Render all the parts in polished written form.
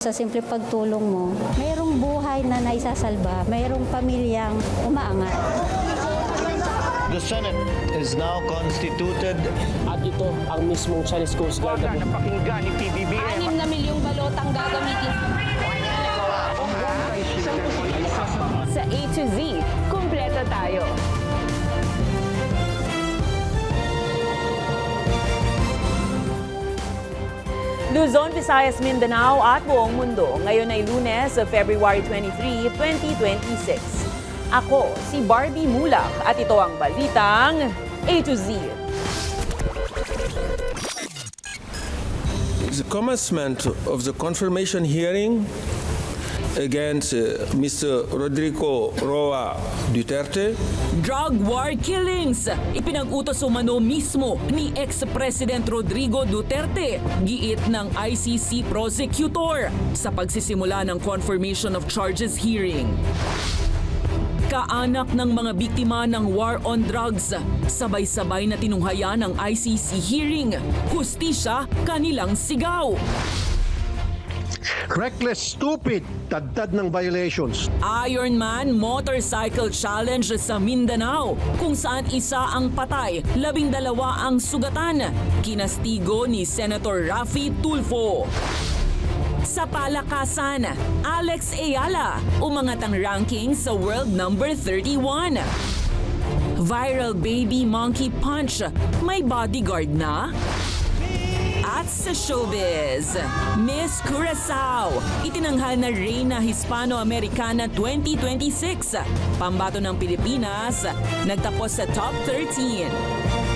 Sa simple pagtulong mo, mayroong buhay na naisasalba, mayroong pamilyang umaangat. The Senate is now constituted. At ito ang mismong Chinese Coast Guard na napakinggan ni PBBM. 6 na milyong balotang gagamitin. Sa A to Z, kumpleto tayo. Luzon, Visayas, Mindanao at buong mundo. Ngayon ay Lunes, February 23, 2026. Ako, si Barbie Mulak at ito ang balitang A to Z. The commencement of the confirmation hearing against Mr. Rodrigo Roa Duterte. Drug war killings! Ipinag-utos umano mismo ni ex-President Rodrigo Duterte, giit ng ICC prosecutor sa pagsisimula ng confirmation of charges hearing. Kaanak ng mga biktima ng war on drugs, sabay-sabay na tinunghayan ng ICC hearing. Hustisya, kanilang sigaw. Reckless, stupid, dagdag ng violations. Ironman Motorcycle Challenge sa Mindanao, kung saan isa ang patay, 12 ang sugatan. Kinastigo ni Senator Raffy Tulfo. Sa palakasan, Alex Ayala, umangat ang ranking sa world number 31. Viral baby monkey punch, may bodyguard na? At sa showbiz, Miss Curaçao, itinanghal na Reyna Hispano-Americana 2026. Pambato ng Pilipinas, nagtapos sa top 13.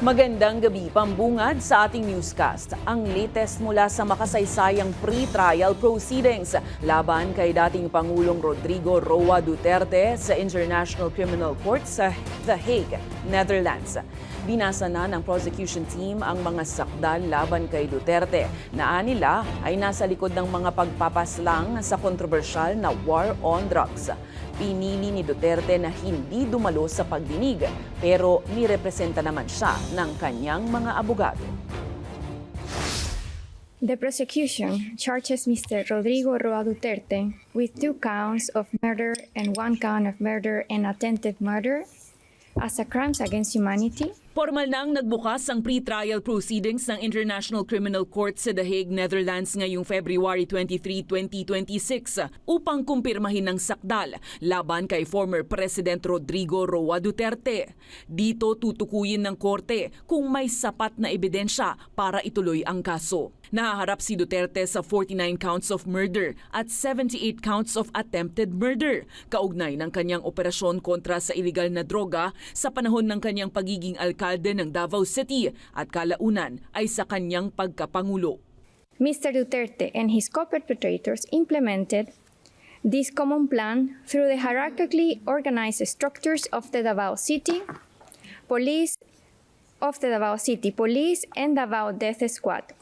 Magandang gabi, pambungad sa ating newscast. Ang latest mula sa makasaysayang pre-trial proceedings laban kay dating Pangulong Rodrigo Roa Duterte sa International Criminal Court sa The Hague, Netherlands. Binasa na ng prosecution team ang mga sakdal laban kay Duterte na anila ay nasa likod ng mga pagpapaslang sa kontrobersyal na war on drugs. Pinili ni Duterte na hindi dumalo sa pagdinig pero nirepresenta naman siya ng kanyang mga abogado. The prosecution charges Mr. Rodrigo Roa Duterte with 2 counts of murder and 1 count of murder and attempted murder as a crimes against humanity. Formal nang nagbukas ang pre-trial proceedings ng International Criminal Court sa The Hague, Netherlands ngayong February 23, 2026 upang kumpirmahin ng sakdal laban kay former President Rodrigo Roa Duterte. Dito tutukuyin ng korte kung may sapat na ebidensya para ituloy ang kaso. Nahaharap si Duterte sa 49 counts of murder at 78 counts of attempted murder, kaugnay ng kanyang operasyon kontra sa iligal na droga sa panahon ng kanyang pagiging alkalde ng Davao City at kalaunan ay sa kanyang pagkapangulo. Mr. Duterte and his co-perpetrators implemented this common plan through the hierarchically organized structures of the Davao City Police and Davao Death Squad,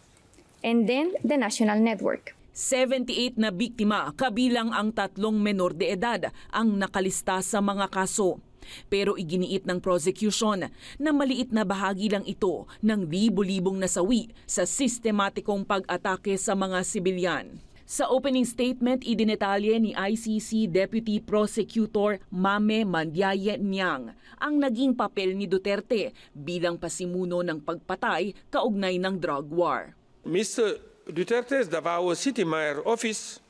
and then the national network. 78 na biktima, kabilang ang 3 menor de edad, ang nakalista sa mga kaso. Pero iginiit ng prosecution na maliit na bahagi lang ito ng libo-libong nasawi sa sistematikong pag-atake sa mga sibilyan. Sa opening statement, idinetalye ni ICC Deputy Prosecutor Mame Mandiaye Niang ang naging papel ni Duterte bilang pasimuno ng pagpatay kaugnay ng drug war. Mr. Duterte's Davao City Mayor Office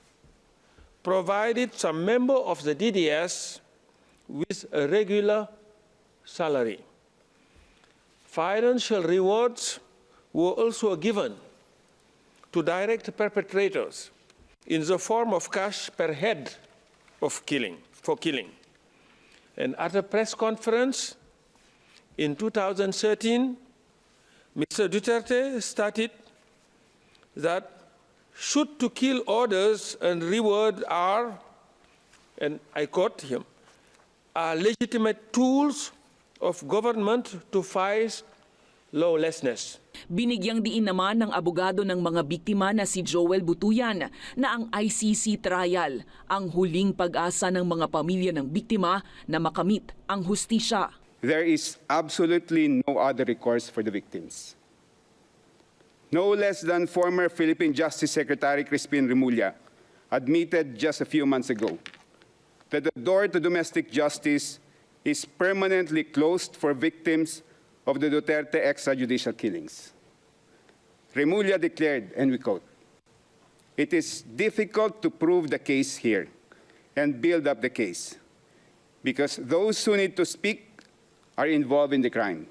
provided some member of the DDS with a regular salary. Financial rewards were also given to direct perpetrators in the form of cash per head for killing. And at a press conference in 2013, Mr. Duterte stated that shoot to kill orders and reward are, and I quote him, are legitimate tools of government to fight lawlessness. Binigyang diin naman ng abogado ng mga biktima na si Joel Butuyan na ang ICC trial ang huling pag-asa ng mga pamilya ng biktima na makamit ang hustisya. there is absolutely no other recourse for the victims. No less than former Philippine Justice Secretary Crispin Remulla admitted just a few months ago that the door to domestic justice is permanently closed for victims of the Duterte extrajudicial killings. Remulla declared, and we quote, "It is difficult to prove the case here and build up the case because those who need to speak are involved in the crime.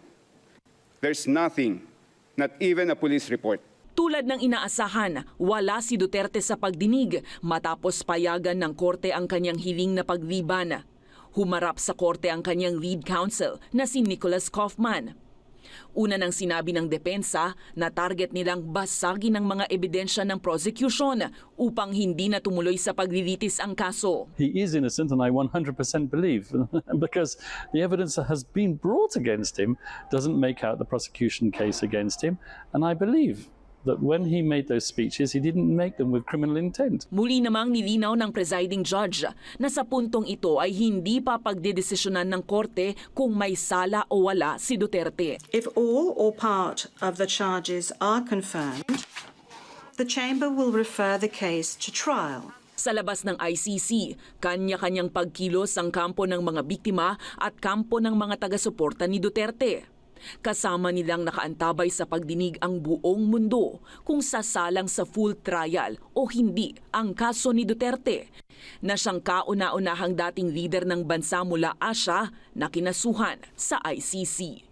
There's nothing, not even a police report." Tulad ng inaasahan, wala si Duterte sa pagdinig matapos payagan ng korte ang kanyang hiling na pagliban. Humarap sa korte ang kanyang lead counsel na si Nicholas Kaufman. Una nang sinabi ng depensa na target nilang basagin ang mga ebidensya ng prosecution upang hindi na tumuloy sa paglilitis ang kaso. He is innocent and I 100% believe because the evidence that has been brought against him doesn't make out the prosecution case against him, and I believe that when he made those speeches, he didn't make them with criminal intent. Muli namang nilinaw ng presiding judge na sa puntong ito ay hindi pa pagdedesisyonan ng korte kung may sala o wala si Duterte. If all or part of the charges are confirmed, the chamber will refer the case to trial. Sa labas ng ICC, kanya-kanyang pagkilos ang kampo ng mga biktima at kampo ng mga taga-suporta ni Duterte. Kasama nilang nakaantabay sa pagdinig ang buong mundo kung sasalang sa full trial o hindi ang kaso ni Duterte na siyang kauna-unahang dating leader ng bansa mula Asia na kinasuhan sa ICC.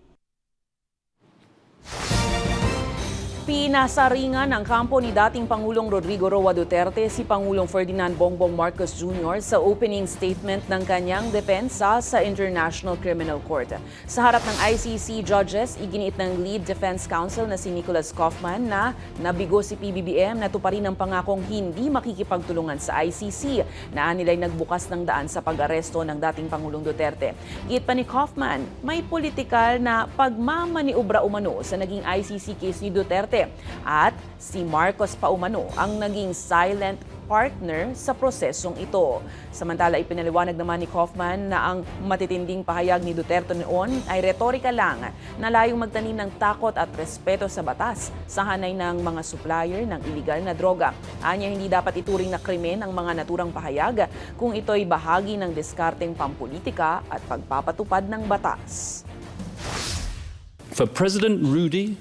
Pinasaringan ng kampo ni dating Pangulong Rodrigo Roa Duterte si Pangulong Ferdinand Bongbong Marcos Jr. sa opening statement ng kanyang depensa sa International Criminal Court. Sa harap ng ICC judges, iginiit ng lead defense counsel na si Nicholas Kaufman na nabigo si PBBM na tuparin ang pangakong hindi makikipagtulungan sa ICC na nila'y nagbukas ng daan sa pag-aresto ng dating Pangulong Duterte. Giit pa ni Kaufman, may politikal na pagmamaniobra umano sa naging ICC case ni Duterte at si Marcos pa umano ang naging silent partner sa prosesong ito. Samantala, ipinaliwanag naman ni Kaufman na ang matitinding pahayag ni Duterte noon ay retorika lang na layong magtanim ng takot at respeto sa batas sa hanay ng mga supplier ng iligal na droga. Anya, hindi dapat ituring na krimen ang mga naturang pahayag kung ito'y bahagi ng diskarteng pampolitika at pagpapatupad ng batas. For President Rudy,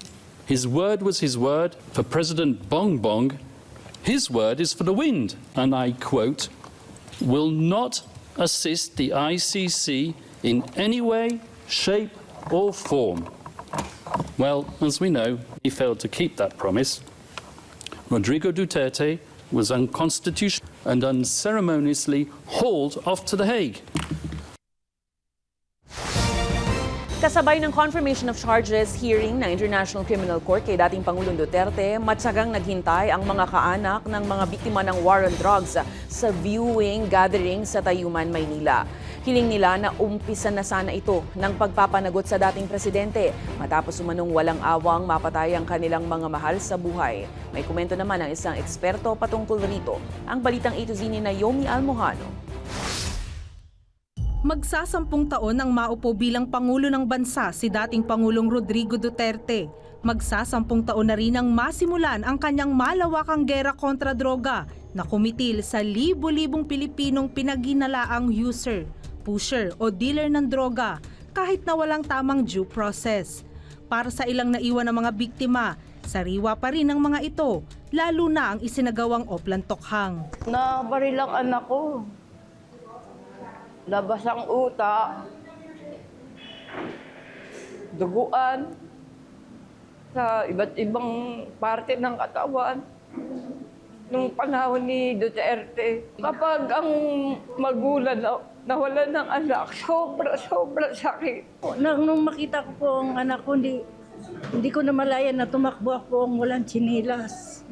his word was his word. For President Bongbong, his word is for the wind. And I quote, "will not assist the ICC in any way, shape or form." Well, as we know, he failed to keep that promise. Rodrigo Duterte was unconstitutional and unceremoniously hauled off to The Hague. Kasabay ng confirmation of charges hearing ng International Criminal Court kay dating Pangulong Duterte, matsagang naghintay ang mga kaanak ng mga biktima ng war on drugs sa viewing gathering sa Tayuman, Maynila. Hiling nila na umpisan na sana ito ng pagpapanagot sa dating presidente matapos umanong walang awang mapatay ang kanilang mga mahal sa buhay. May komento naman ng isang eksperto patungkol rito. Ang balitang ito ni Naomi Almohano. Magsasampung taon ang maupo bilang Pangulo ng Bansa si dating Pangulong Rodrigo Duterte. Magsasampung taon na rin ang masimulan ang kanyang malawakang gera kontra droga na kumitil sa libo-libong Pilipinong pinaginalaang user, pusher o dealer ng droga kahit na walang tamang due process. Para sa ilang naiwan ng mga biktima, sariwa pa rin ang mga ito, lalo na ang isinagawang Oplan Tokhang. Nabaril ang anak ko. Labas ang utak, duguan sa iba't ibang parte ng katawan nung panahon ni Duterte. Kapag ang magulang nawalan ng anak, sobra sakit. Nung makita ko po ang anak ko, hindi ko na malaya na tumakbo ako ang walang tsinilas.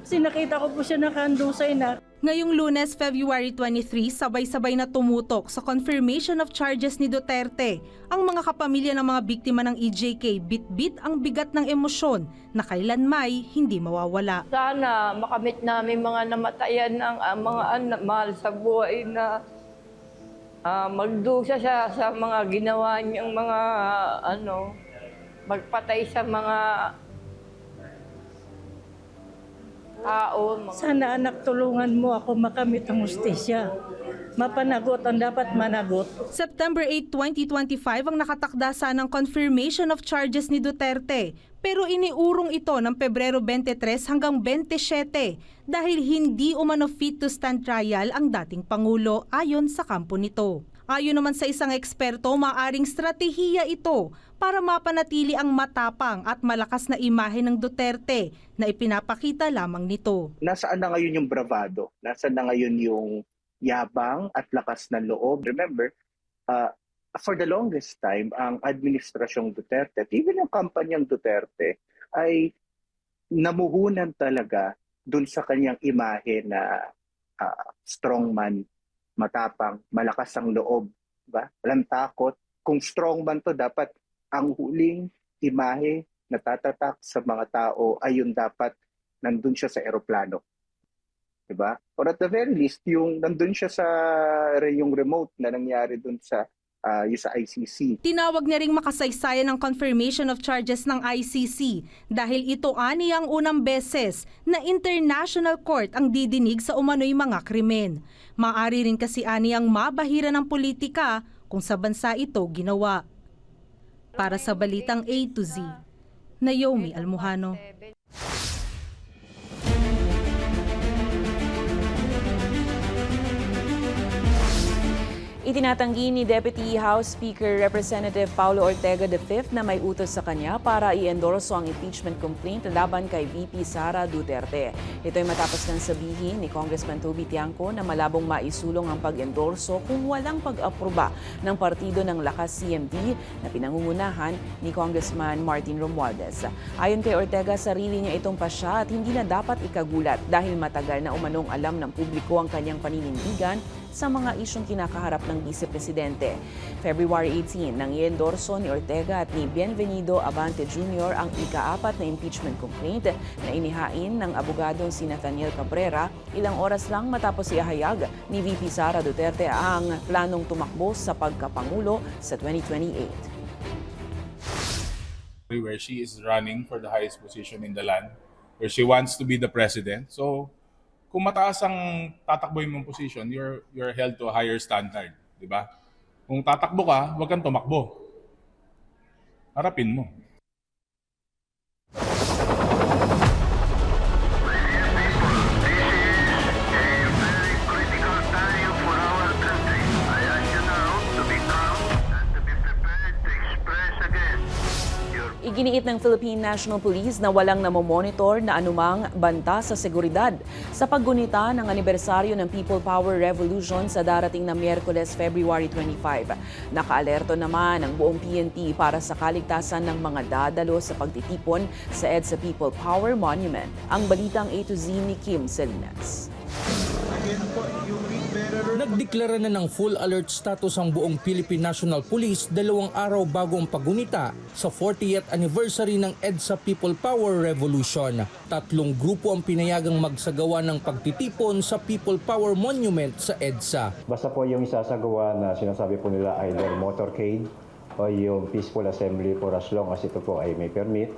Kasi nakita ko po siya nakandusay na. Ngayong Lunes, February 23, sabay-sabay na tumutok sa confirmation of charges ni Duterte. Ang mga kapamilya ng mga biktima ng EJK bit-bit ang bigat ng emosyon na kailanmay hindi mawawala. Sana makamit namin mga namatayan ng mga mahal sa buhay na Magdusa siya sa mga ginawa niyang mga magpatay sa mga tao. Sana anak, tulungan mo ako makamit ang hustisya. Mapanagot ang dapat managot. September 8, 2025 ang nakatakda sanang confirmation of charges ni Duterte. Pero iniurong ito ng Pebrero 23 hanggang 27 dahil hindi umano fit to stand trial ang dating Pangulo ayon sa kampo nito. Ayon naman sa isang eksperto, maaring stratehiya ito para mapanatili ang matapang at malakas na imahe ng Duterte na ipinapakita lamang nito. Nasaan na ngayon yung bravado? Nasaan na ngayon yung yabang at lakas ng loob? Remember, for the longest time, ang administrasyong Duterte at even yung kampanyang Duterte ay namuhunan talaga dun sa kanyang imahe na strongman, matapang, malakas ang loob, ba? Walang takot. Kung strongman to, dapat ang huling imahe na tatatak sa mga tao ay yung dapat nandun siya sa eroplano. Diba? Or at the very least, yung nandun siya sa yung remote na nangyari dun sa ICC. Tinawag niya ring makasaysayan ng confirmation of charges ng ICC dahil ito ani ang unang beses na international court ang didinig sa umano'y mga krimen. Maari rin kasi ani ang mabahira ng politika kung sa bansa ito ginawa. Para sa Balitang A to Z, Naomi Almuhano. Itinatanggi ni Deputy House Speaker Representative Paulo Ortega V na may utos sa kanya para i-endorso ang impeachment complaint laban kay VP Sara Duterte. Ito'y matapos ng sabihin ni Congressman Toby Tiangco na malabong maisulong ang pag-endorso kung walang pag-aproba ng Partido ng Lakas CMD na pinangungunahan ni Congressman Martin Romualdez. Ayon kay Ortega, sarili niya itong pasya at hindi na dapat ikagulat dahil matagal na umanong alam ng publiko ang kanyang paninindigan sa mga isyong kinakaharap ng Vice Presidente. February 18 nang i-endorso ni Ortega at ni Bienvenido Abante Jr. ang ika-4 na impeachment complaint na inihain ng abogadong si Nathaniel Cabrera ilang oras lang matapos ihayag ni VP Sara Duterte ang planong tumakbo sa pagkapangulo sa 2028. Where she is running for the highest position in the land, where she wants to be the president. So, kung mataas ang tatakboy mong position, you're held to a higher standard, di ba? Kung tatakbo ka, huwag kang tumakbo. Harapin mo. Iginiit ng Philippine National Police na walang namomonitor na anumang banta sa seguridad sa paggunita ng anibersaryo ng People Power Revolution sa darating na Miyerkules, February 25. Nakaalerto naman ang buong PNP para sa kaligtasan ng mga dadalo sa pagtitipon sa EDSA People Power Monument. Ang Balitang A to Z ni Kim Salinas. Nagdeklara na ng full alert status ang buong Philippine National Police 2 araw bago ang paggunita sa 40th anniversary ng EDSA People Power Revolution. 3 grupo ang pinayagang magsagawa ng pagtitipon sa People Power Monument sa EDSA. Basta po yung isasagawa na sinasabi po nila either motorcade o yung peaceful assembly for as long as ito po ay may permit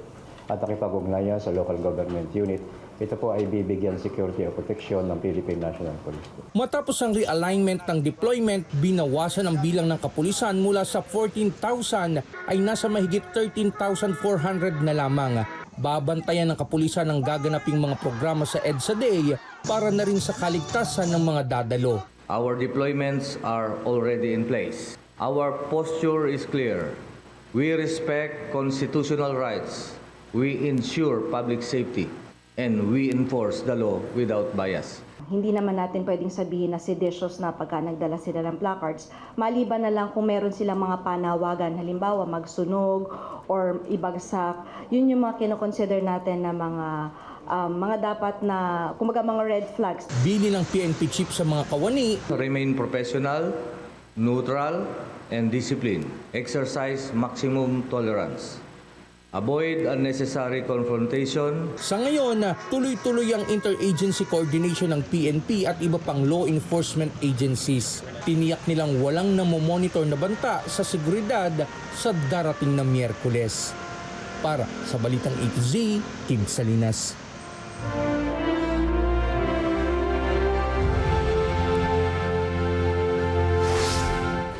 at nakipag-ugnayan sa local government unit. Ito po ay bibigyan security o protection ng Philippine National Police. Matapos ang realignment ng deployment, binawasan ang bilang ng kapulisan mula sa 14,000 ay nasa mahigit 13,400 na lamang. Babantayan ng kapulisan ang gaganaping mga programa sa EDSA Day para na rin sa kaligtasan ng mga dadalo. Our deployments are already in place. Our posture is clear. We respect constitutional rights. We ensure public safety. And we enforce the law without bias. Hindi naman natin pwedeng sabihin na seditious na pagka nagdala sila ng placards. Maliban na lang kung meron silang mga panawagan, halimbawa magsunog or ibagsak. Yun yung mga kinoconsider natin na mga dapat na, kumaga mga red flags. Bili ng PNP chief sa mga kawani. Remain professional, neutral, and disciplined. Exercise maximum tolerance. Avoid unnecessary confrontation. Sa ngayon, tuloy-tuloy ang interagency coordination ng PNP at iba pang law enforcement agencies. Tiniyak nilang walang namomonitor na banta sa seguridad sa darating na Miyerkules. Para sa Balitang A to Z, Kim Salinas.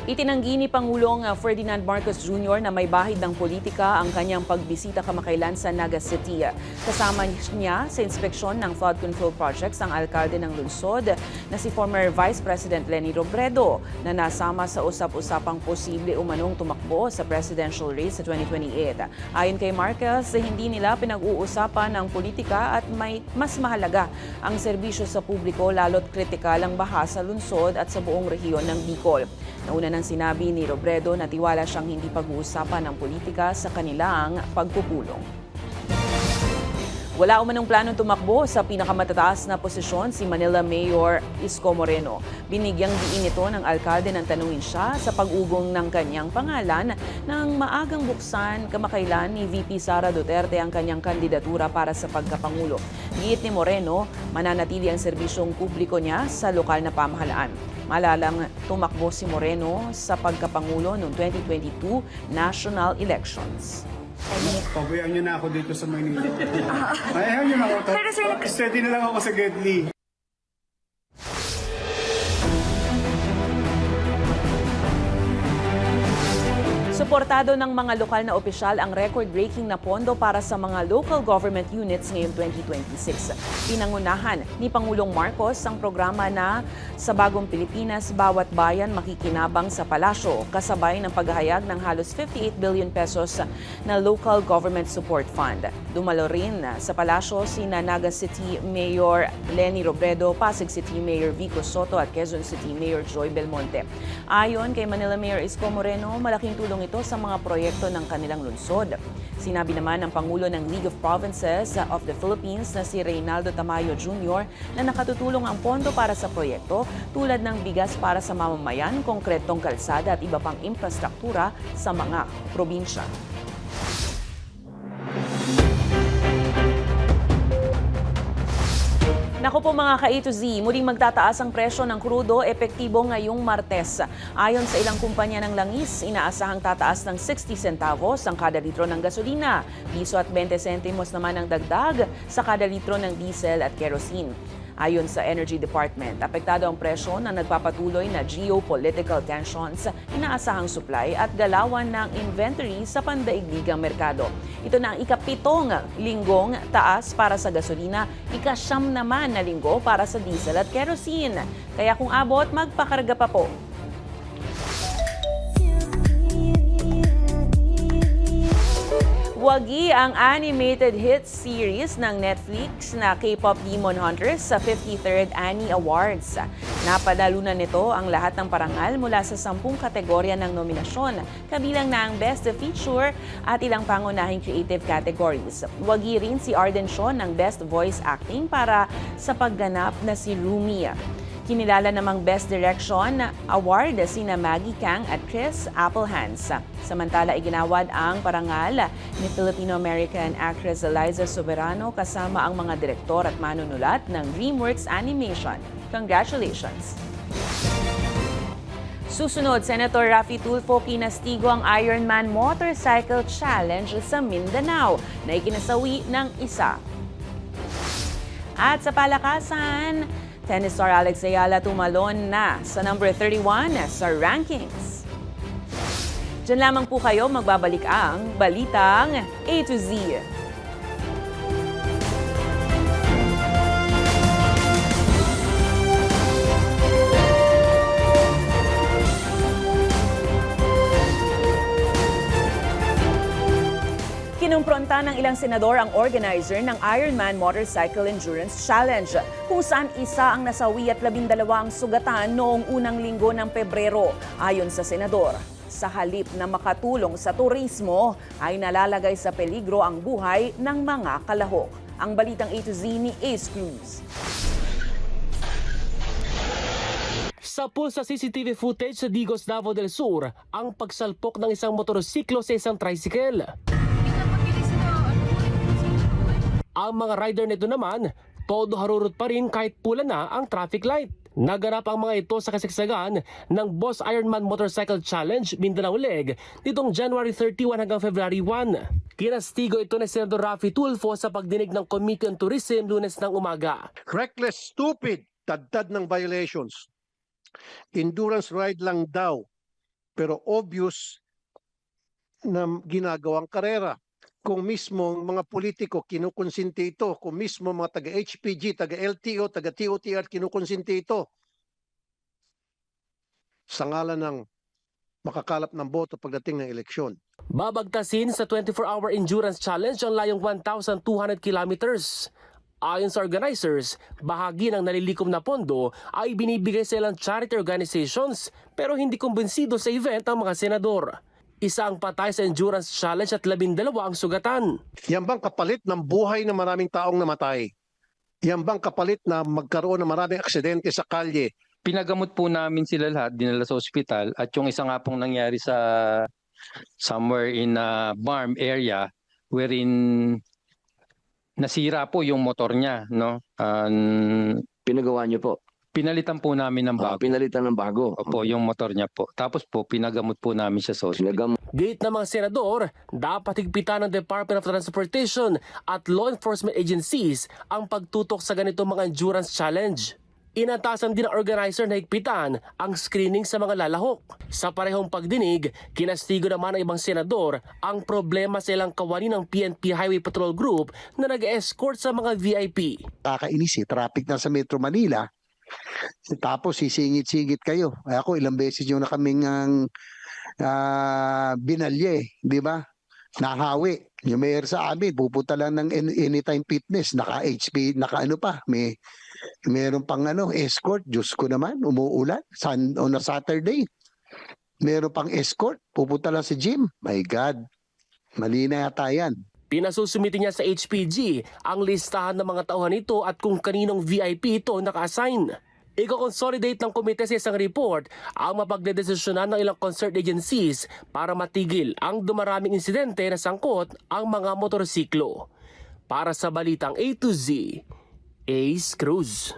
Itinanggi ni Pangulong Ferdinand Marcos Jr. na may bahid ng politika ang kanyang pagbisita kamakailan sa Naga City. Kasama niya sa inspeksyon ng flood control projects ang alkalde ng lungsod na si former Vice President Leni Robredo na nasama sa usap-usapang posible umanong tumakbo sa presidential race sa 2028. Ayon kay Marcos, hindi nila pinag-uusapan ang politika at may mas mahalaga ang serbisyo sa publiko lalo't kritikal ang baha sa lungsod at sa buong rehiyon ng Bicol. Nauna nang sinabi ni Robredo na tiwala siyang hindi pag-uusapan ng politika sa kanilang pagpupulong. Wala umanong planong tumakbo sa pinakamatataas na posisyon si Manila Mayor Isko Moreno. Binigyang diin ito ng alkalde nang tanungin siya sa pag-ugong ng kanyang pangalan nang maagang buksan kamakailan ni VP Sara Duterte ang kanyang kandidatura para sa pagkapangulo. Giit ni Moreno, mananatili ang serbisyong publiko niya sa lokal na pamahalaan. Malalang tumakbo si Moreno sa pagkapangulo noong 2022 national elections. Pabayaan niyo na ako dito sa Maynila. Ayaw niyo na ako. Steady na lang ako sa Gedli. Suportado ng mga lokal na opisyal ang record-breaking na pondo para sa mga local government units ngayong 2026. Pinangunahan ni Pangulong Marcos ang programa na sa Bagong Pilipinas, bawat bayan makikinabang sa palasyo, kasabay ng paghahayag ng halos 58 billion pesos na local government support fund. Dumalo rin sa palasyo sina Naga City Mayor Leni Robredo, Pasig City Mayor Vico Soto at Quezon City Mayor Joy Belmonte. Ayon kay Manila Mayor Isko Moreno, malaking tulong ito sa mga proyekto ng kanilang lungsod. Sinabi naman ng Pangulo ng League of Provinces of the Philippines na si Reynaldo Tamayo Jr. na nakatutulong ang pondo para sa proyekto tulad ng bigas para sa mamamayan, konkretong kalsada at iba pang infrastruktura sa mga probinsya. Naku po mga ka-A to Z, muling magtataas ang presyo ng krudo epektibo ngayong Martes. Ayon sa ilang kumpanya ng langis, inaasahang tataas ng 60 centavos ang kada litro ng gasolina, piso at 20 sentimos naman ang dagdag sa kada litro ng diesel at kerosene. Ayon sa Energy Department, apektado ang presyo na nagpapatuloy na geopolitical tensions, inaasahang supply at galawan ng inventory sa pandaigdigang merkado. Ito na ang ikapitong linggong taas para sa gasolina, ikasyam naman na linggo para sa diesel at kerosene. Kaya kung abot, magpakarga pa po. Wagi ang animated hit series ng Netflix na K-pop Demon Hunters sa 53rd Annie Awards. Napadalunan nito ang lahat ng parangal mula sa 10 kategorya ng nominasyon, kabilang na ang Best Feature at ilang pangunahing creative categories. Wagi rin si Arden Shaw ng Best Voice Acting para sa pagganap na si Rumi. Kinilala namang Best Direction Award sina Maggie Kang at Chris Applehans. Samantala, iginawad ang parangal ni Filipino-American actress Eliza Soberano kasama ang mga direktor at manunulat ng DreamWorks Animation. Congratulations! Susunod, Senator Raffy Tulfo kinastigo ang Ironman Motorcycle Challenge sa Mindanao na ikinasawi ng isa. At sa palakasan, tennis star Alex Ayala tumalon na sa number 31 sa rankings. Diyan lamang po kayo magbabalik ang Balitang A to Z. Kinumpronta ng ilang senador ang organizer ng Ironman Motorcycle Endurance Challenge, kung saan isa ang nasawi at 12 ang sugatan noong unang linggo ng Pebrero. Ayon sa senador, sa halip na makatulong sa turismo, ay nalalagay sa peligro ang buhay ng mga kalahok. Ang Balitang A to Z ni Ace Cruz. Sapul sa CCTV footage sa Digos, Davao del Sur ang pagsalpok ng isang motorsiklo sa isang tricycle. Ang mga rider nito naman, todo harurot pa rin kahit pula na ang traffic light. Naganap ang mga ito sa kasagsagan ng Boss Ironman Motorcycle Challenge Mindanao Leg nitong January 31 hanggang February 1. Kinastigo ito ni Senator Raffy Tulfo sa pagdinig ng Committee on Tourism Lunes ng umaga. Reckless, stupid, taddad ng violations. Endurance ride lang daw, pero obvious na ginagawang karera. Kung mismo mga politiko kinukonsinti ito, kung mismo mga taga-HPG, taga-LTO, taga-TOTR kinukonsinti ito, sa ngalan ng makakalap ng boto pagdating ng eleksyon. Babagtasin sa 24-hour endurance challenge ang layong 1,200 kilometers. Ayon sa organizers, bahagi ng nalilikom na pondo ay binibigay sa ilang charity organizations pero hindi kumbinsido sa event ang mga senador. Isa ang patay sa endurance challenge at 12 ang sugatan. Yan bang kapalit ng buhay ng maraming taong namatay? Yan bang kapalit na magkaroon ng maraming aksidente sa kalye? Pinagamot po namin sila lahat, dinala sa ospital, at yung isa nga pong nangyari sa somewhere in Barm area wherein nasira po yung motor niya, no? Pinagawa niyo po? Pinalitan po namin ng bago. Pinalitan ng bago? Opo, yung motor niya po. Tapos po, pinagamot po namin siya sa ospital. Gate ng mga senador, dapat higpitan ng Department of Transportation at law enforcement agencies ang pagtutok sa ganitong mga endurance challenge. Inatasan din ng organizer na higpitan ang screening sa mga lalahok. Sa parehong pagdinig, kinastigo naman ng ibang senador ang problema sa ilang kawani ng PNP Highway Patrol Group na nag-escort sa mga VIP. Kakainis traffic na sa Metro Manila. Tapos sisingit-singit kayo. Ako ilang beses nyo na kaming binalye, di ba? Nahawi. Yung mayor sa amin, pupunta lang ng Anytime Fitness, naka-HP, naka-ano pa, meron pang escort. Diyos ko naman, umuulan on a Saturday. Meron pang escort, pupunta lang sa gym. My God, mali na yata yan. Pinasusumiti niya sa HPG ang listahan ng mga tauhan nito at kung kaninong VIP ito naka-assign. Iko-consolidate ng komite sa isang report ang mapagdedesisyonan ng ilang concerned agencies para matigil ang dumaraming insidente na sangkot ang mga motorsiklo. Para sa Balitang A to Z, Ace Cruz.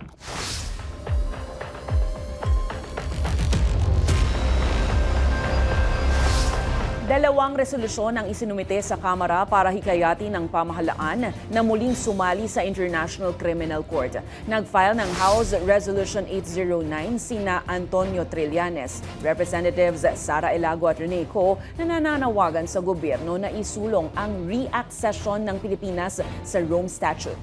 Dalawang resolusyon ang isinumite sa Kamara para hikayatin ng pamahalaan na muling sumali sa International Criminal Court. Nag-file ng House Resolution 809 sina Antonio Trillanes, Representatives Sara Elago at Rene Co na nananawagan sa gobyerno na isulong ang re-accession ng Pilipinas sa Rome Statute.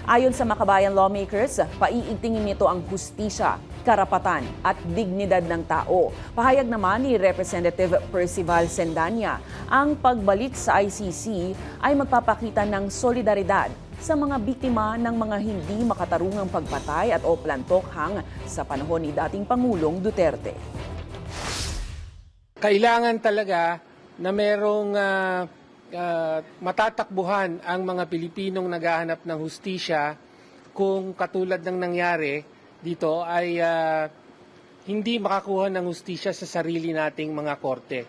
Ayon sa makabayan lawmakers, paiigtingin nito ang hustisya, karapatan at dignidad ng tao. Pahayag naman ni Representative Percival Sendanya, ang pagbalik sa ICC ay magpapakita ng solidaridad sa mga biktima ng mga hindi makatarungang pagpatay at o plantokhang sa panahon ni dating Pangulong Duterte. Kailangan talaga na merong matatakbuhan ang mga Pilipinong naghahanap ng hustisya kung katulad ng nangyari dito ay hindi makakuha ng hustisya sa sarili nating mga korte.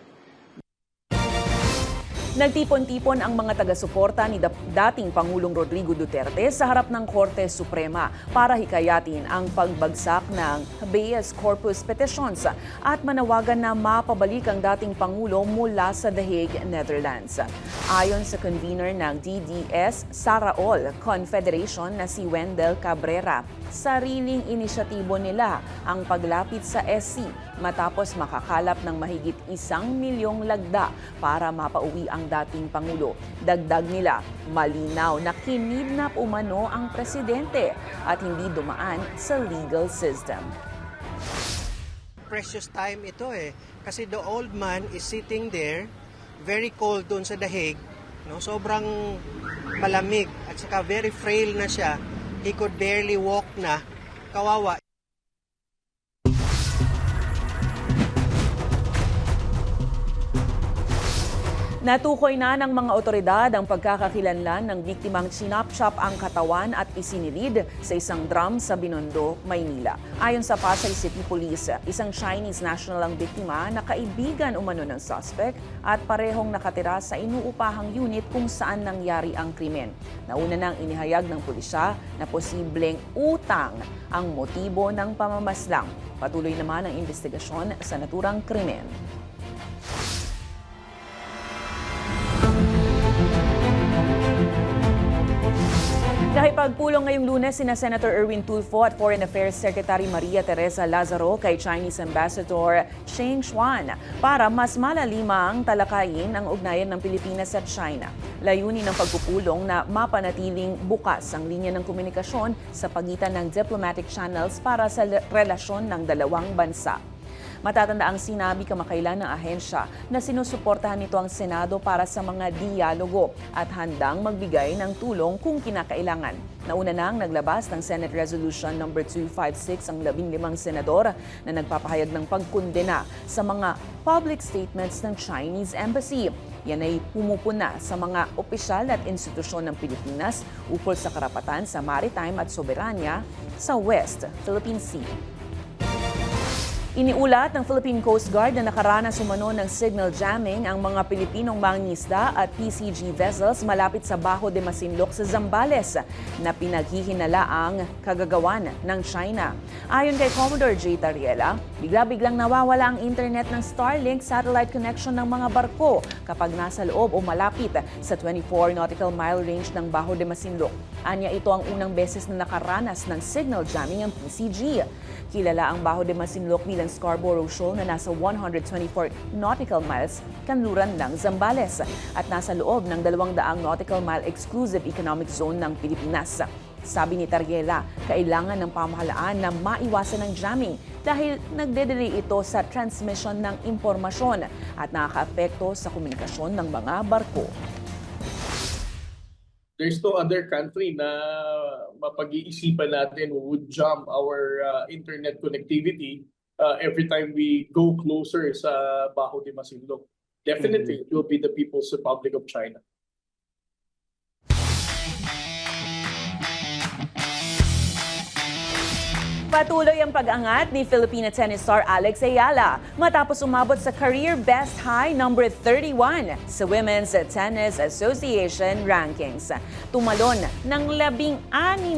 Nagtipon-tipon ang mga taga-suporta ni dating Pangulong Rodrigo Duterte sa harap ng Korte Suprema para hikayatin ang pagbagsak ng habeas corpus petitions at manawagan na mapabalik ang dating Pangulo mula sa The Hague, Netherlands. Ayon sa convener ng DDS Saraol Confederation na si Wendell Cabrera, sariling inisyatibo nila ang paglapit sa SC matapos makakalap ng mahigit 1 milyong lagda para mapauwi ang dating Pangulo. Dagdag nila, malinaw na kinidnap umano ang presidente at hindi dumaan sa legal system. Precious time ito kasi the old man is sitting there, very cold doon sa The Hague, no? Sobrang malamig at saka very frail na siya. He could barely walk na. Kawawa. Natukoy na ng mga otoridad ang pagkakakilanlan ng biktimang sinapshap ang katawan at isinilid sa isang drum sa Binondo, Maynila. Ayon sa Pasay City Police, isang Chinese national ang biktima na kaibigan umano ng suspect at parehong nakatira sa inuupahang unit kung saan nangyari ang krimen. Nauna nang inihayag ng pulisya na posibleng utang ang motibo ng pamamaslang. Patuloy naman ang investigasyon sa naturang krimen. Nakipagpulong ngayong Lunes sina Senator Erwin Tulfo at Foreign Affairs Secretary Maria Teresa Lazaro kay Chinese Ambassador Cheng Xuan para mas malalimang talakayin ang ugnayan ng Pilipinas at China. Layunin ng pagpupulong na mapanatiling bukas ang linya ng komunikasyon sa pagitan ng diplomatic channels para sa relasyon ng dalawang bansa. Matatanda ang sinabi kamakailan ng ahensya na sinusuportahan nito ang Senado para sa mga dialogo at handang magbigay ng tulong kung kinakailangan. Nauna nang naglabas ng Senate Resolution No. 256 ang 15 senador na nagpapahayag ng pagkondena sa mga public statements ng Chinese Embassy. Yan ay pumupuna sa mga opisyal at institusyon ng Pilipinas ukol sa karapatan sa maritime at soberanya sa West Philippine Sea. Iniulat ng Philippine Coast Guard na nakaranas umano ng signal jamming ang mga Pilipinong mangingisda at PCG vessels malapit sa Bajo de Masinloc sa Zambales na pinaghihinala ang kagagawan ng China. Ayon kay Commodore J. Tariela, bigla-biglang nawawala ang internet ng Starlink satellite connection ng mga barko kapag nasa loob o malapit sa 24 nautical mile range ng Bajo de Masinloc. Anya ito ang unang beses na nakaranas ng signal jamming ang PCG. Kilala ang Bajo de Masinloc bilang Scarborough Shoal na nasa 124 nautical miles kanluran ng Zambales at nasa loob ng 200 nautical mile exclusive economic zone ng Pilipinas. Sabi ni Tariela, kailangan ng pamahalaan na maiwasan ang jamming dahil nagde-delay ito sa transmission ng impormasyon at nakakaapekto sa komunikasyon ng mga barko. There's no other country na mapag-iisipan natin who would jam our internet connectivity every time we go closer sa Bajo de Masinloc. Definitely, it will be the People's Republic of China. Patuloy ang pag-angat ni Filipina tennis star Alex Ayala matapos umabot sa career best high number 31 sa Women's Tennis Association rankings. Tumalon ng 16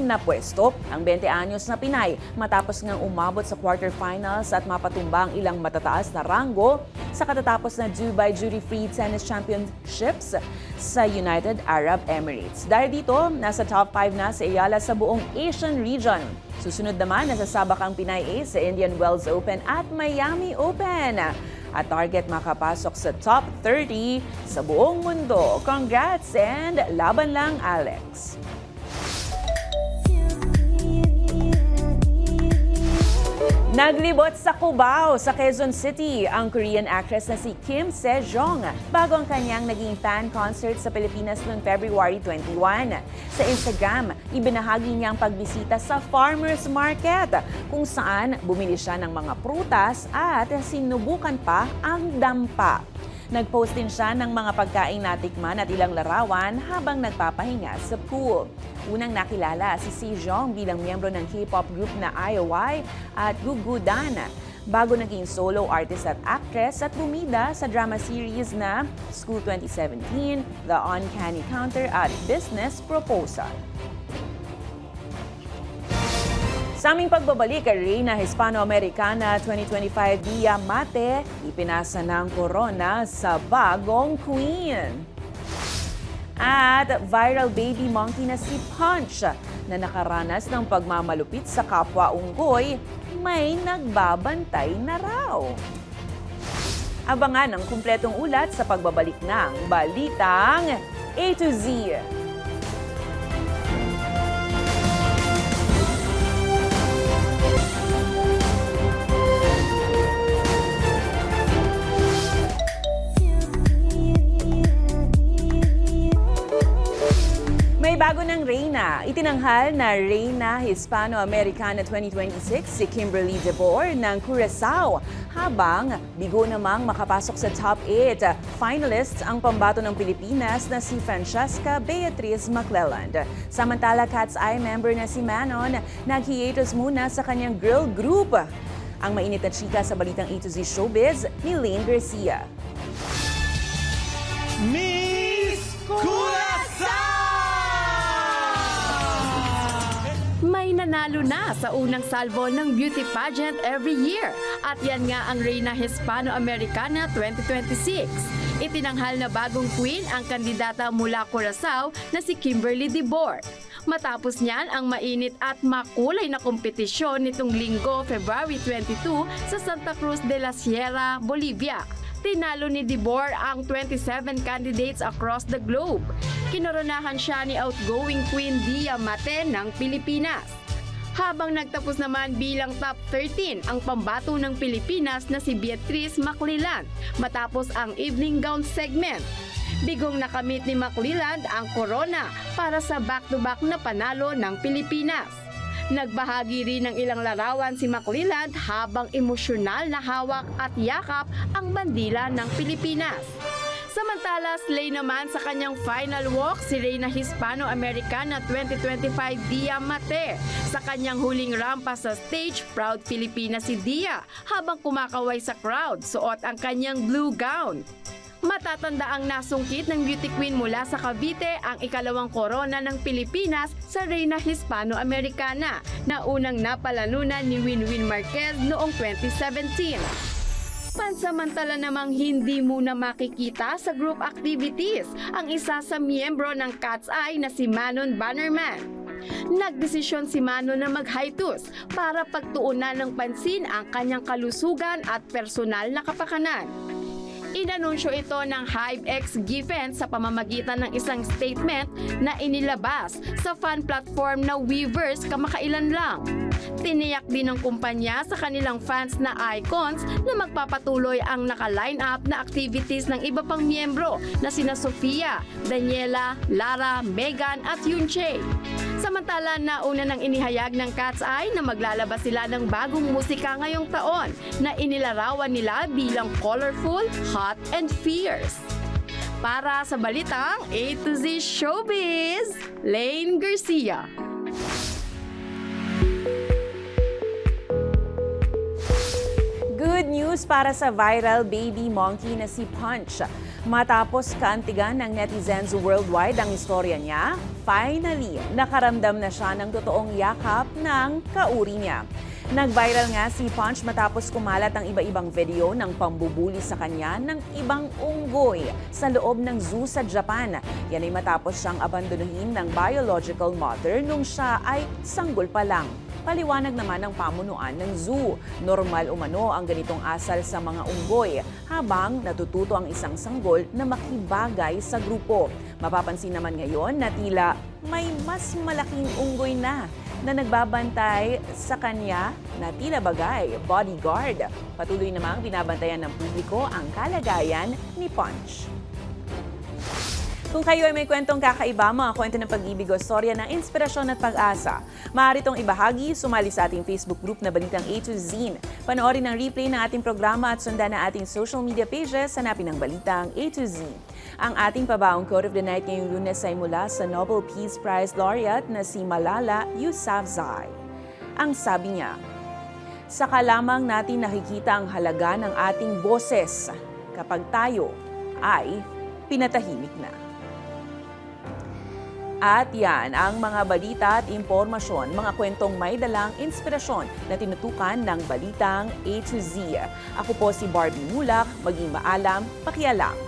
na pwesto ang 20 anyos na Pinay matapos ngang umabot sa quarterfinals at mapatumba ang ilang matataas na ranggo sa katatapos na Dubai Duty-Free Tennis Championships sa United Arab Emirates. Dahil dito, nasa top 5 na si Ayala sa buong Asian region. Susunod naman, nasasabak ang Pinay Ace sa Indian Wells Open at Miami Open. At target makapasok sa top 30 sa buong mundo. Congrats and laban lang, Alex! Naglibot sa Cubao sa Quezon City ang Korean actress na si Kim Se-jong bago ang kanyang naging fan concert sa Pilipinas noong February 21. Sa Instagram, ibinahagi niya ang pagbisita sa farmers market kung saan bumili siya ng mga prutas at sinubukan pa ang dampa. Nag-post din siya ng mga pagkaing natikman at ilang larawan habang nagpapahinga sa pool. Unang nakilala si Se-jong bilang miyembro ng K-pop group na IOI at Gugudan bago naging solo artist at actress at bumida sa drama series na School 2017, The Uncanny Counter at Business Proposal. Sa aming pagbabalik kay Reina Hispano-Americana 2025 Dia Mate, ipinasa ng corona sa bagong queen. At viral baby monkey na si Punch na nakaranas ng pagmamalupit sa kapwa unggoy, may nagbabantay na raw. Abangan ang kumpletong ulat sa pagbabalik ng Balitang A to Z. May May bago ng reyna. Itinanghal na Reyna Hispano-Americana 2026 si Kimberly Debor ng Curaçao, habang bigo namang makapasok sa top 8 finalists ang pambato ng Pilipinas na si Francesca Beatriz Maclelland. Samantala, Cat's Eye member na si Manon nag-hiatus muna sa kanyang girl group. Ang mainit na chika sa balitang A to Z Showbiz ni Lane Garcia. Miss May nanalo na sa unang salvo ng beauty pageant every year. At yan nga ang Reyna Hispano-Americana 2026. Itinanghal na bagong queen ang kandidata mula Curaçao na si Kimberly Debor. Matapos niyan ang mainit at makulay na kompetisyon nitong linggo, February 22 sa Santa Cruz de la Sierra, Bolivia. Tinalo ni Debor ang 27 candidates across the globe. Kinoronahan siya ni outgoing Queen Dia Mate ng Pilipinas. Habang nagtapos naman bilang top 13 ang pambato ng Pilipinas na si Beatriz Maclelland matapos ang evening gown segment. Bigong nakamit ni Maclelland ang corona para sa back-to-back na panalo ng Pilipinas. Nagbahagi rin ng ilang larawan si Maclelland habang emosyonal na hawak at yakap ang bandila ng Pilipinas. Samantala, slay naman sa kanyang final walk si Reyna Hispano-Americana 2025 Dia Mate. Sa kanyang huling rampa sa stage, proud Filipina si Dia habang kumakaway sa crowd, suot ang kanyang blue gown. Matatanda ang nasungkit ng beauty queen mula sa Cavite ang ikalawang korona ng Pilipinas sa Reyna Hispano-Americana na unang napalanunan ni Winwin Marquez noong 2017. Pansamantala namang hindi muna makikita sa group activities ang isa sa miyembro ng Cat's Eye na si Manon Bannerman. Nagdesisyon si Manon na mag-hiatus para pagtuunan ng pansin ang kanyang kalusugan at personal na kapakanan. Inanunsyo ito ng HiveX Giffen sa pamamagitan ng isang statement na inilabas sa fan platform na Weverse kamakailan lang. Tiniyak din ng kumpanya sa kanilang fans na icons na magpapatuloy ang naka-line up na activities ng iba pang miyembro na sina Sofia, Daniela, Lara, Megan at Yunche. Samantala, nauna nang inihayag ng Cat's Eye na maglalabas sila ng bagong musika ngayong taon na inilarawan nila bilang colorful, hot, and fierce. Para sa balitang A to Z Showbiz, Lane Garcia. Good news para sa viral baby monkey na si Punch. Matapos kaantigan ng netizens worldwide ang istorya niya, finally, nakaramdam na siya ng totoong yakap ng kauri niya. Nag-viral nga si Punch matapos kumalat ang iba-ibang video ng pambubuli sa kanya ng ibang unggoy sa loob ng zoo sa Japan. Yan ay matapos siyang abandonuhin ng biological mother nung siya ay sanggol pa lang. Paliwanag naman ng pamunuan ng zoo. Normal umano ang ganitong asal sa mga unggoy habang natututo ang isang sanggol na makibagay sa grupo. Mapapansin naman ngayon na tila may mas malaking unggoy na nagbabantay sa kanya na tila bagay bodyguard. Patuloy namang binabantayan ng publiko ang kalagayan ni Punch. Kung kayo ay may kwentong kakaiba, mga kwento ng pag-ibig o storya ng inspirasyon at pag-asa, maaari itong ibahagi, sumali sa ating Facebook group na Balitang A to Z. Panoorin ang replay ng ating programa at sundan na ating social media pages, hanapin ang Balitang A to Z. Ang ating pabaong quote of the night ngayong Lunes ay mula sa Nobel Peace Prize laureate na si Malala Yousafzai. Ang sabi niya, "Saka lamang natin nakikita ang halaga ng ating boses kapag tayo ay pinatahimik na." At yan ang mga balita at impormasyon, mga kwentong may dalang inspirasyon na tinutukan ng Balitang A to Z. Ako po si Barbie Mulak, maging maalam, pakialam.